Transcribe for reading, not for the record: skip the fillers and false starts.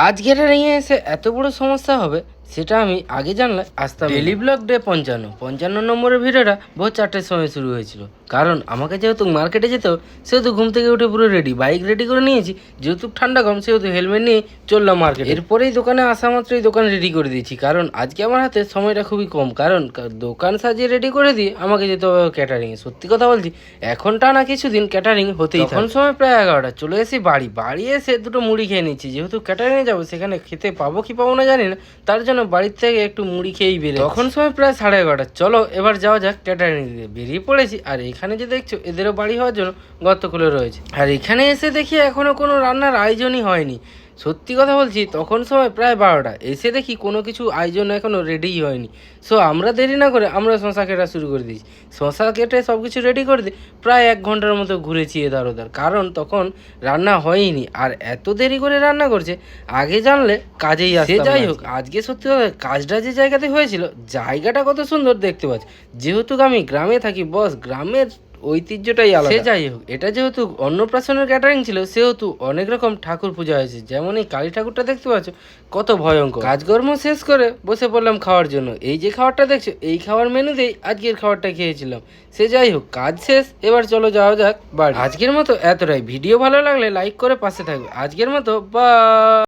আজ গ্যাটারিংয়ে এসে এত বড় সমস্যা হবে সেটা আমি আগে জানলে আসতাম। ডেলি ব্লগ ডে 55 নম্বরের ভিডিওটা ভোর 4টের সময় শুরু হয়েছিল, কারণ আমাকে যেহেতু মার্কেটে যেতে হবে সেহেতু ঘুম থেকে উঠে পুরো রেডি, বাইক রেডি করে নিয়েছি, যেহেতু ঠান্ডা কম সেহেতু হেলমেট নিয়ে চললাম মার্কেট। এরপরেই দোকানে আসা মাত্রই দোকান রেডি করে দিয়েছি, কারণ আজকে আমার হাতে সময়টা খুবই কম, কারণ দোকান সাজিয়ে রেডি করে দিয়ে আমাকে যেতে হবে ক্যাটারিংয়ে। সত্যি কথা বলছি, এখন টানা কিছুদিন ক্যাটারিং হতেই। তখন সময় প্রায় 11টা, চলে এসে বাড়ি এসে দুটো মুড়ি খেয়ে নিচ্ছি, যেহেতু ক্যাটারিংয়ে যাবো সেখানে খেতে পাবো কি পাবো না জানি না, তার জন্য বাড়ির থেকে একটু মুড়ি খেয়েই বেরিয়ে। তখন সময় প্রায় 11:30, চলো এবার যাওয়া যাক ক্যাটারিং দিতে। বেরিয়ে পড়েছি, আর এখানে যে দেখছো এদেরও বাড়ি হওয়ার জন্য গর্ত খুলে রয়েছে, আর এখানে এসে দেখি এখনো কোনো রান্নার আয়োজনই হয়নি। সত্যি কথা বলছি, তখন সময় প্রায় 12টা, এসে দেখি কোনো কিছু আয়োজন এখনও রেডিই হয়নি। সো আমরা দেরি না করে আমরা শশা কাটা শুরু করে দিয়েছি। শশা কেটে সব কিছু রেডি করে দিই, প্রায় 1 ঘন্টার মতো ঘুরেছি এধার ওধার, কারণ তখন রান্না হয়নি। আর এত দেরি করে রান্না করছে, আগে জানলে কাজেই আসে। যাই হোক, আজকে সত্যি কথা কাজটা যে জায়গাতে হয়েছিল, জায়গাটা কত সুন্দর দেখতে পাচ্ছি। যেহেতু আমি গ্রামে থাকি বস, গ্রামের ঐতিহ্যটাই আলাদা। সে যাই হোক, এটা যেহেতু অন্নপ্রাশনের ক্যাটারিং ছিল সেহেতু অনেক রকম ঠাকুর পূজা হয়েছে, যেমন এই কালী ঠাকুরটা দেখতে পাচ্ছ কত ভয়ঙ্কর। কাজকর্ম শেষ করে বসে পড়লাম খাওয়ার জন্য। এই যে খাবারটা দেখছো, এই খাওয়ার মেনুতেই আজকের খাবারটা খেয়েছিলাম। সে যাই হোক, কাজ শেষ, এবার চলো যাওয়া যাক বাড়ি। আজকের মতো এতটাই। ভিডিও ভালো লাগলে লাইক করে পাশে থাকবে। আজকের মতো বা